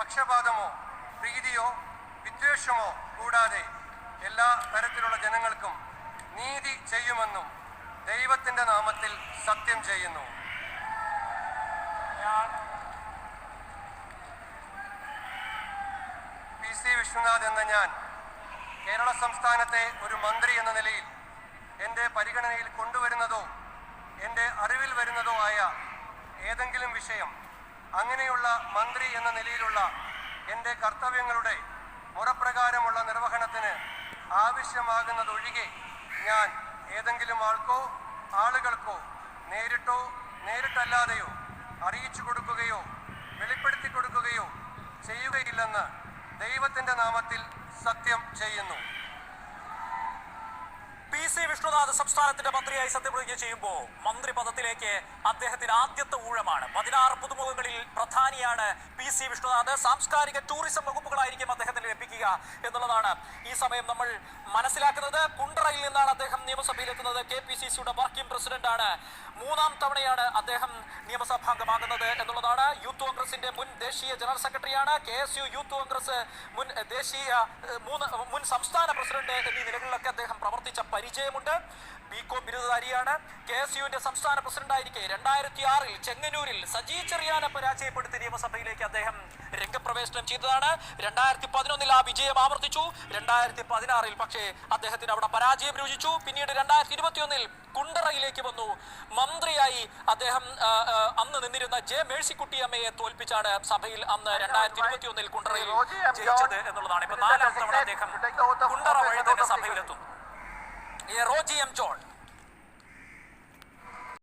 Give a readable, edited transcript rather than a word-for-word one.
പക്ഷപാതമോ പ്രീതിയോ വിദ്വേഷമോ കൂടാതെ എല്ലാ തരത്തിലുള്ള ജനങ്ങൾക്കും നീതി ചെയ്യുമെന്നും ദൈവത്തിന്റെ നാമത്തിൽ സത്യം ചെയ്യുന്നു. PC വിശ്വനാഥ് എന്ന ഞാൻ കേരള സംസ്ഥാനത്തെ ഒരു മന്ത്രി എന്ന നിലയിൽ എൻ്റെ പരിഗണനയിൽ കൊണ്ടുവരുന്നതോ എൻ്റെ അറിവിൽ വരുന്നതോ ആയ ഏതെങ്കിലും വിഷയം അങ്ങനെയുള്ള മന്ത്രി എന്ന നിലയിലുള്ള എൻ്റെ കർത്തവ്യങ്ങളുടെ മുറപ്രകാരമുള്ള നിർവഹണത്തിന് ആവശ്യമാകുന്നതൊഴികെ ഞാൻ ഏതെങ്കിലും ആളുകൾക്കോ നേരിട്ടോ നേരിട്ടല്ലാതെയോ അറിയിച്ചു കൊടുക്കുകയോ വെളിപ്പെടുത്തി കൊടുക്കുകയോ ചെയ്യുകയില്ലെന്ന് ദൈവത്തിന്റെ നാമത്തിൽ സത്യം ചെയ്യുന്നു. PC വിഷ്ണുനാഥ് സംസ്ഥാനത്തിന്റെ മന്ത്രിയായി സത്യപ്രതിജ്ഞ ചെയ്യുമ്പോൾ മന്ത്രി പദത്തിലേക്ക് അദ്ദേഹത്തിന് ആദ്യത്തെ ഊഴമാണ്. 16 പുതുമുഖങ്ങളിൽ പ്രധാനിയാണ് PC വിഷ്ണുനാഥ്. സാംസ്കാരിക ടൂറിസം വകുപ്പുകളായിരിക്കും അദ്ദേഹത്തിന് ലഭിക്കുക എന്നുള്ളതാണ് ഈ സമയം നമ്മൾ മനസ്സിലാക്കുന്നത്. കുണ്ടറയിൽ നിന്നാണ് അദ്ദേഹം നിയമസഭയിലെത്തുന്നത്. KPCCയുടെ വർക്കിംഗ് പ്രസിഡന്റാണ്. 3ാം തവണയാണ് അദ്ദേഹം നിയമസഭാംഗമാകുന്നത് എന്നുള്ളതാണ്. യൂത്ത് കോൺഗ്രസിന്റെ മുൻ ദേശീയ ജനറൽ സെക്രട്ടറിയാണ്. KSU യൂത്ത് കോൺഗ്രസ് മുൻ സംസ്ഥാന പ്രസിഡന്റ് എന്നീ നിലകളിലൊക്കെ അദ്ദേഹം പ്രവർത്തിച്ച പരിചയമുണ്ട്. BCom ബിരുദധാരിയാണ്. KSUവിന്റെ സംസ്ഥാന പ്രസിഡന്റായിരിക്കെ 2006 ചെങ്ങന്നൂരിൽ സജി ചെറിയാനെ പരാജയപ്പെടുത്തി നിയമസഭയിലേക്ക് അദ്ദേഹം രംഗപ്രവേശനം ചെയ്തതാണ്. 2011 ആ വിജയം ആവർത്തിച്ചു. 2016 പക്ഷേ അദ്ദേഹത്തിന് അവിടെ പരാജയം രുചിച്ചു. പിന്നീട് 2021 കുണ്ടറയിലേക്ക് വന്നു. മന്ത്രിയായി അദ്ദേഹം അന്ന് നിന്നിരുന്ന J മേഴ്സിക്കുട്ടിയമ്മയെ തോൽപ്പിച്ചാണ് സഭയിൽ അന്ന് 2021 കുണ്ടറയിൽ ജയിച്ചത് എന്നുള്ളതാണ്. ഇപ്പൊ 4ാം തവണ അദ്ദേഹം കുണ്ടറ വഴി തന്നെ സഭയിലെത്തും. Roji M John